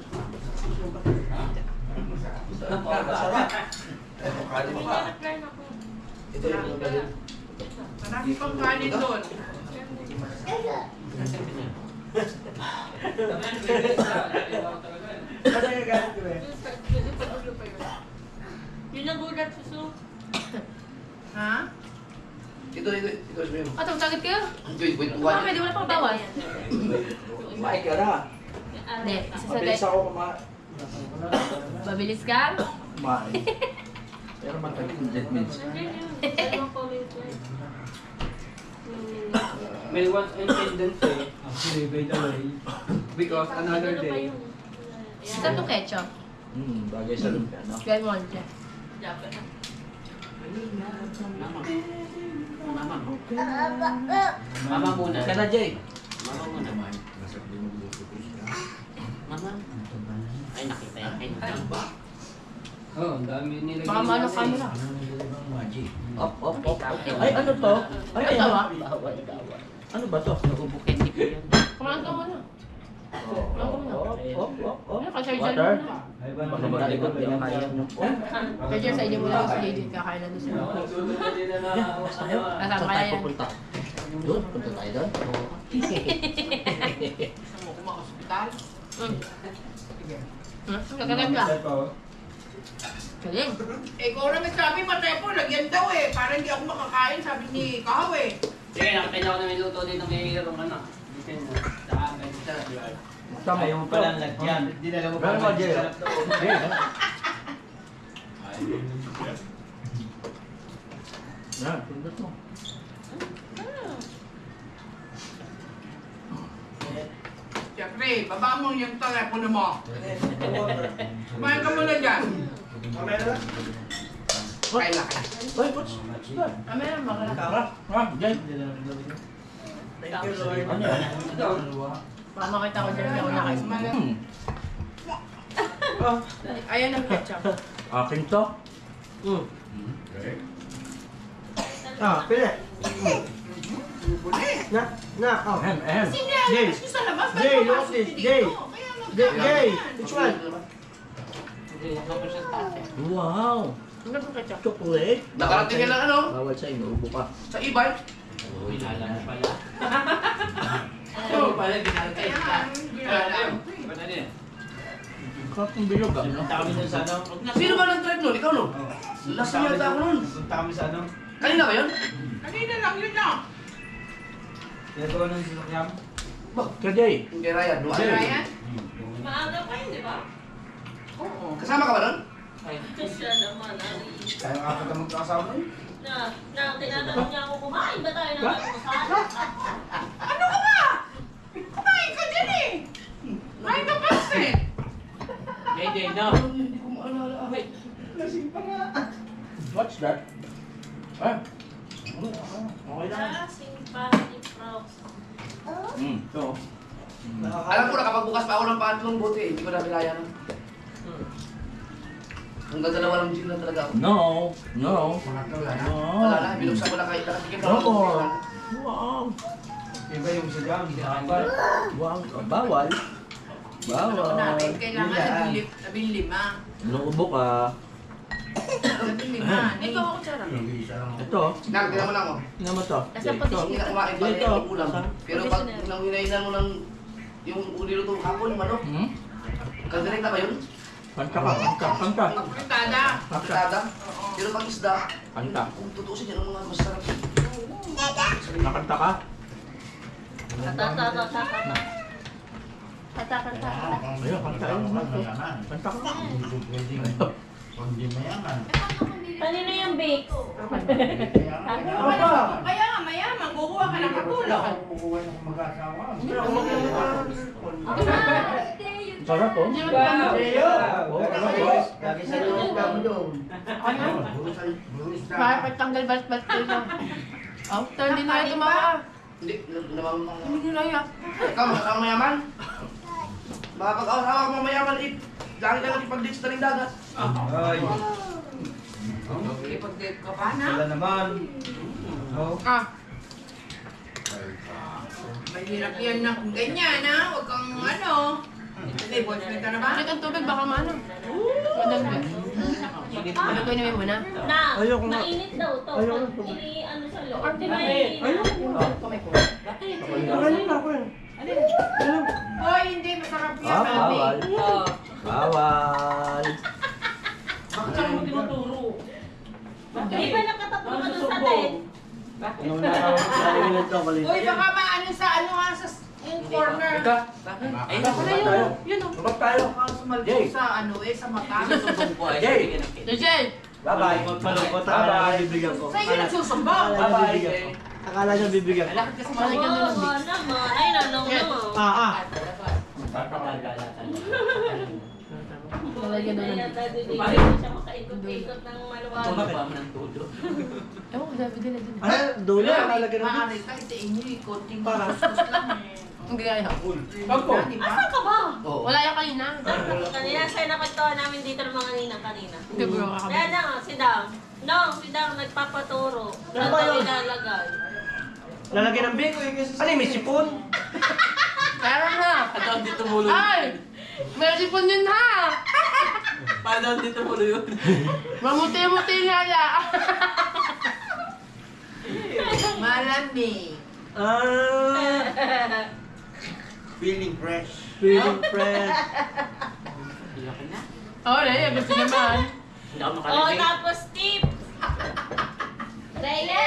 Sarap. Kali mo pa. Ito yung mga galing. Marami pang kanin doon. Kaya, Ano yung galit ko eh? Yun ang gulat suso. Ha? Ito yun. Ah, tagtagit kayo? Wait, Bakit? Di wala pang bawas. Kumain ka na. Hindi, isa sa Mabilis ako kumain. Mabilis ka? Kumain. Pero matagal. That means. Dalawang comment lang. May one tendency. Actually, by the way, because another Ano pa day, yung... Isa to ketchup. Bagay sa lumpia, no? Gawin mo ulit. Dapat na. Mama. Mama muna. Ka na, Jay. Mama muna. Mama. Ay, nakita yan. Ay, nakita. Oh, ang dami nila. Baka maano camera. Up. Ay, ano to? Ay, Ay, tawa. Ano ba to? Nagubukin di ko yan. Kumain ka muna. Up. Ano ka, Sir John? Water? ay ba Baka malikot din ang kaya nyo. Sir John, sa inyo muna ako si JJ. Kakain na doon sila. Nasaan Saan kaya tayo yan? pupunta? Doon? Punta tayo doon? Gusto mo kumahospital? Kagaling ka. Galing. Eh, ikaw na nagsabi, matepo, lagyan daw eh. Para hindi ako makakain, sabi ni Kahaw eh. Sige, nakita niyo ako na may luto dito may irong ano. Bitin na. Saka ganito. Ayaw mo palang lagyan. Dinala mo Pero mo, Jay. Yan, pindot mo. Siyempre, baba mo yung telepono mo. Kumain ka muna dyan. Mamaya na lang. Kain na. Ay, what's that? Ah, meron ba ka? Tara, Jay. Thank you, Lord. Ano yan? Baka makita ko dyan ako nakain. Ayan ang ketchup. Akin to. Pili. Oh. Ahem. Jay. Mas sa labas, ba't Jay, look at pumasok this. dito? Jay. Kaya mag- Jay, which one? Hindi, ako siya sa taas eh. Wow. Ano ba ketchup? Chocolate. Nakarating ka lang ano? Bawal siya, inuubo ka. Sa e-bike? Uy, alam mo pala. Oo pala, ginalkay ka. Ba't ano yan? Sarap ng bilog ah. Punta kami dun sa ano. Sino ba nag-drive nun? Ikaw no? Last na yata ako nun. Punta kami sa ano. Kanina ba yun? Kanina lang yun na. Kaya ko ano yung sasakyan? Ba, kay Jay. Kay Ryan. no? Ano yan? Maaga pa yun, di ba? Oo. Kasama ka ba nun? Siya naman, Ali. Kaya nga ka magkakasawa nun. Na tinatanong niya ako, kumain ba tayo ng almusal? Ano ka ba? Kumain ka dyan eh. Kumain ka pansit. JJ, no. Hindi ko maalala. Wait. Lasing pa nga. What's that? Ah. Okay lang. Lasing party frogs. Ito. Alam ko na kapag bukas pa ako ng pantlong buti, hindi ko na kaya na. Hanggang dalawa lang gin na talaga ako. No. Wala na, binuksan ko na kahit nakatikim na ako. Wow. Iba yung sa jam. Wow. Bawal. Ano ko natin? Kailangan labing lima. Inuubo ka. Labing lima. Ikaw ako tsara. Ito. Nang, tignan mo lang oh. Tingnan mo to. Nasa Ito. position Hindi na kumain pa Dito. rin ang ulam. Pero pag Professional. nang hinainan mo ng yung niluto hapon, yung manok, Hmm? kalderek na ba yun? Kanta ka, kanta. Fritada. Kanta. Pero pag isda, Kanta. kung tutusin yan ang mga masarap. Nakanta ka? Tatakanta. Ayun, kanta. Kanta ka. Kanino yung bake? Kaya nga, mayaman kukuha ka ng katulong. Kukuha ng mag-asawa. Sarap po. Hindi naman Lagi sa lunes ka mo doon. Ano? Lunes na. Bakit pagtanggal balat-balat ko ito? Oh, hindi na ito mga. Hindi, naman Hindi na yan. Ikaw, ang mayaman? Baka pag-asawa ko mayaman, lagi ka lang ipag-dates na rin dagat. Ay. Ipag-date ka pa na? Wala naman. Oh. Mahirap yan na kung ganyan ha. Huwag kang ano. Hindi, boyfriend ka na ba? Bakit ang tubig baka maano? Madagdag. Ano ko inumin mo na? Na, mainit daw to. Pag ano sa loob. Di mainit. Hoy, hindi. Masarap yan. Bawal. Bawal. Di ba nakatatlo ka dun sa tent? Hoy, baka maano sa ano nga sa yung corner. Yun o. Babak tayo. Baka sumalbo sa ano sa mata. Jay. JJ! Bye-bye. Malungkot. Bye-bye. Bibigyan ko. Sa'yo nagsusumbong. Bye-bye. Akala niya bibigyan ko. Lakad ka sa mga ganun. Oo naman. Ay, nanong naman. Lalagyan doon Kaya ng... tayo din hindi siya makaikot-ikot ng maluwag. Ewan ko, sabi nila dun. Dulo. Maaari tayo sa inyo. Konting kuskus lang eh. Ang gaya. Di ba? Saan ka ba? Wala yung kanina. Kanina siya nakatawa namin dito ng mga ninang kanina. Hindi bro ka kami. Kaya na, si Dang. No, si Dang nagpapaturo. Saan ba daw yun? ilalagay? Lalagyan ng biko. Ano yung may sipon? Meron na! Ay! Meron si Pon yun ha! Paano dito mo yun? Mamuti-muti nga ya! Malamig. Feeling fresh. Feeling fresh. Oo, Rhea, gusto naman. Hindi ako Oh, makalagay. tapos tip! Rhea,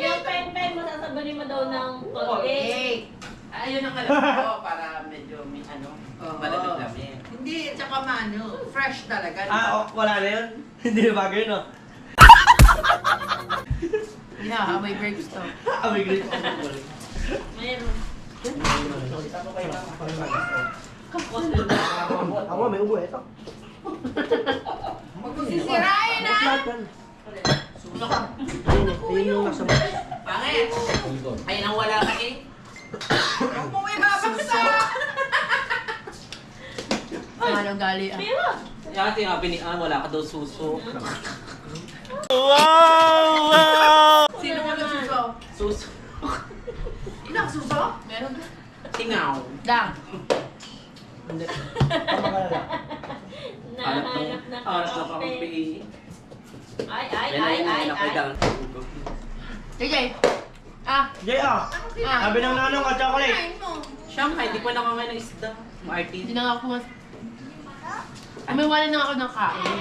yung pen-pen mo sasabanin mo daw ng Colgate. Ayun ang kalabas ko para medyo may ano, Oo. malamig-lamig. Hindi, tsaka maano, fresh talaga. di ba? Wala na yun. Hindi na bagay, no? Yeah, may grapes to. May great. Meron. Ako, may ubo. Ito. Huwag mo sisirain ha! Sulo ka. Ayun yung nasa box. Pangit! Ayun ang wala ka eh. Huwag mo ibabagsak! Ano gali ah. Pero, Yung sinabi ni Ann, wala ka daw suso. Sino mo nagsuso? Suso. Sino ang suso? Meron ka. Tingaw. Dang. nahanap na Hanap na kape. kape. Ay. JJ! Ah! Jay, sabi ng nanong ka chocolate. Kain mo. Siyempre, hindi pa nakakain ng isda. Martin. Hindi na nga ako mas... Umiwala na ako ng kain.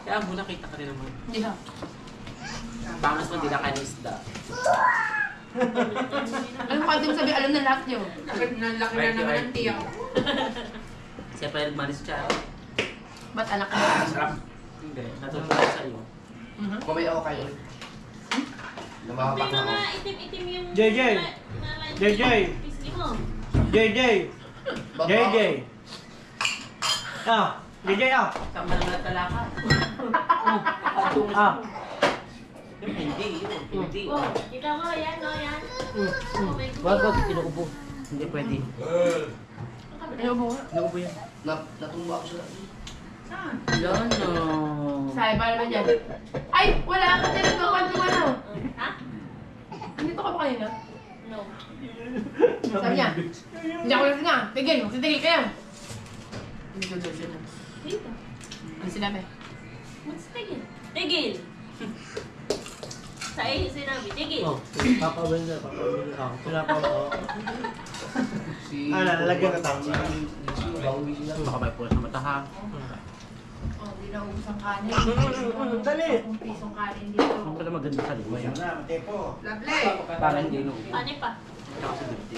Kaya muna kita ka rin naman. Hindi ha. Bangas mo, hindi na kain ng isda. Ano pwede mo sabi, alam na lahat yun. Laki na naman ang tiyak. Siyempre, nagmanis siya. Ba't anak ka na? Sarap. Hindi, natutunan sa iyo. Mamay ako kayo. May Namapak na mga ako. itim-itim yung... JJ. JJ. Pisngi mo. JJ. JJ. JJ, Tama naman ang talakad. Hindi, yun. Hindi. Oh, kita mo, yan, no, yan. Oh my God. Wag, kinukubo. Hindi pwede. Ayaw mo nga. Kinukubo yan. Natumba ako sila. Yan no. Sabi ba naman yan? Ay! Wala ka din nagkakwentuhan ano? Ha? Andito ka ba kanina? No. Sabi niya, hindi ako lang nga. Tigil, magsitigil kayo. Hindi ko doon siya na. Dito. Ano sinabi? Tigil. Tigil. Sa iyo sinabi, tigil. Papawin na, papawin na. Pinapawa. Si... Lalagyan ka tao. Baka may pulas na mata ha. Oh, di na ubus ang kanin. Dali. 10 pisong kanin dito. Ang pala maganda sa lima yan. Lovely. Parang hindi no. Ano pa? Tsaka sa dibdi.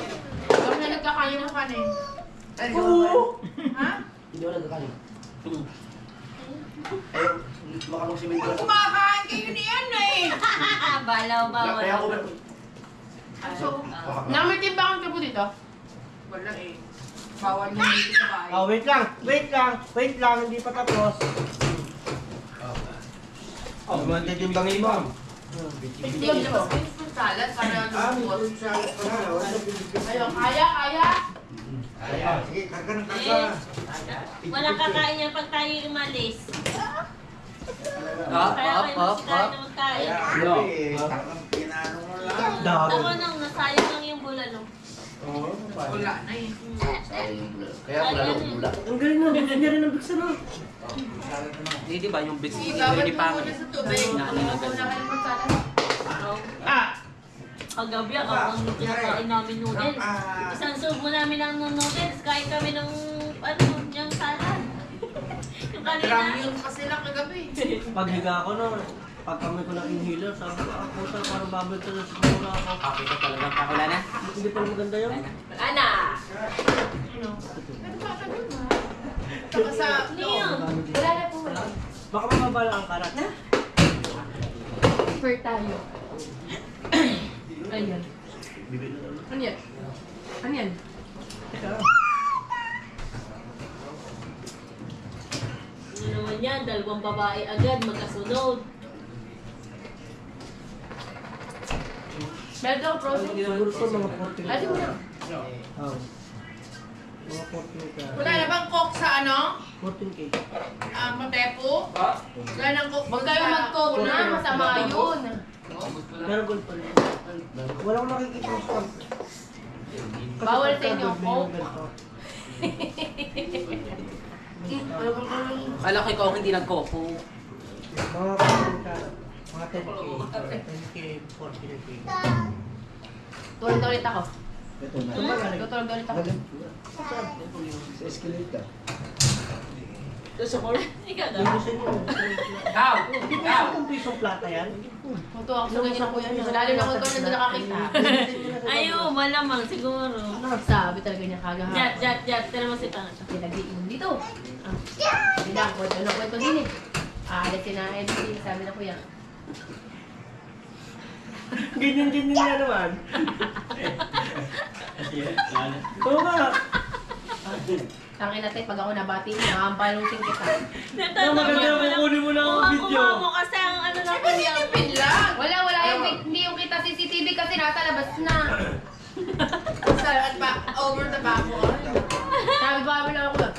Kami na nagkakain ng kanin. Ha? Hindi ako nagkakalit. Eh, baka magsimento ako. Kumakain kayo ni ano eh. Balaw ba? Kaya ako meron. So, namitin ba akong kabo dito? Wala eh. Bawal yung dito sa bahay. Oh, wait lang, hindi pa tapos. Oh, mantitimbangi mo. Hindi yung labas ko yung salad para lumupot. Ayun, kaya. Sige, kagano Walang kakain yan pag tayo umalis. Kaya kayo magsikain na magkain. Ako nang nasayang lang yung bulalo. Wala na eh. Kaya wala nang bula. Ang galing na, gusto niya rin ang bigsa na. Hindi, di ba yung big Ibabad mo muna sa tubig. Wala kayo ng salad. Kagabi ako ang kinakain namin noodles. Isang serve mo namin ng noodles. Kain kami ng yung salad. Yung kanina. Ramyun kasi lang kagabi. Paghiga ako no, pag kami ko ng inhaler, sabi ko, puta, parang babalik ka na siguro ako. Kapit ka talagang pakula na. Hindi pala maganda yun. Wala na. Saka sa Niyo. wala na po. Baka mababala ang karat. Fair tayo. Ayan. Ano yan? Ano yan? Ano naman yan? Dalawang babae agad magkasunod. Meron daw frozen. Siguro po mga 40. Ate mo na. Oh. Mga 40 ka. Wala na bang coke sa ano? 14K. Matepo? Wala nang coke. Huwag kayo mag-coke na. Masama yun. Pero gold pa rin. Wala akong nakikita yung stamp. Bawal sa inyo ang coke. Kala ko ikaw hindi nagkopo. Mga 14 ka. Mga 10K. 10K, 14K. Tulad ulit ako. Tumagal. Tutulog ulit ako. Sa escalator. Ikaw daw. Yung gusto niyo. Ikaw! Hindi pa itong pisong plata yan. Tuto ako sa ganyan ako yan. Lalo na kung ikaw nandun nakakita. Ayo, malamang siguro. Sabi talaga niya kagaha. Jat. Tira mo si Tangat. Pinag-iinom dito. Hindi na, kwento din eh. Alisin na Eddie, sabi na kuya. Ganyan nga naman. Oo nga. Tangin natin, pag ako nabati, nakampalusin kita. Maganda mo kunin mo na ang video. Kuha mo kasi ang ano na ko niya. Wala yung hindi yung kita CCTV kasi nasa labas na. At pa, over the back mo. Sabi ba mo lang ako.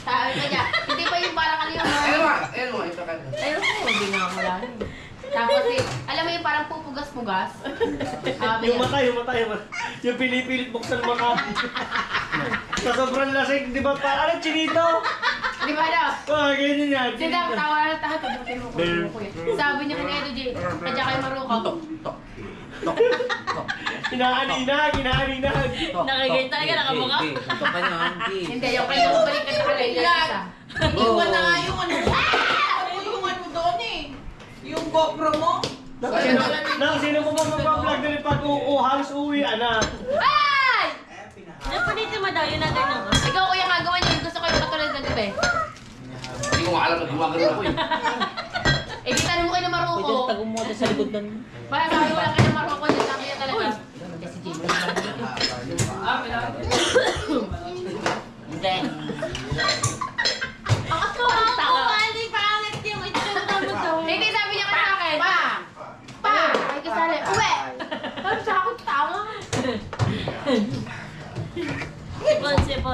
Sabi ka niya, hindi pa yung parang kanina. Ayun, ito ka na. Ayun ko, hindi nga wala. Tapos eh, alam mo yung parang pupugas-pugas? Sabi Yung niya, mata. Yung pinipilit buksan mata. Sa sobrang lasing, di ba pa? Ano, chinito? di ba daw? Ganyan yan. Sila, tawa na tayo. Pagbutin mo ko. Sabi niya kay Edo J, kadya kayo marukaw. Inaaninag. Nakikita ka, nakamukha. Ito pa niya, hindi. Hindi, yung kayo balik ka sa kalay isa. Iwan na nga yung ano. Yung ano doon eh. Yung GoPro mo. Sino mo ba mag-vlog na rin pag halos uwi, anak? Ay! Napanitin mo daw, yun na ganun. Ikaw kuya kagawa niyo, gusto ko yung katulad ng gabi. Hindi ko alam na gumagano ako eh. Eh, di tanong mo kayo ng maruko. Tagong mo sa likod ng... Para sabi wala kayo ng maruko, di sa kanya talaga. Kasi Jay, Hindi. Ako, pali, pangit yung itsura mo daw. hindi, sabi niya ka sa akin. Pa! Ay, kasali. Uwe! Sabi sa akin, tama. Sipon.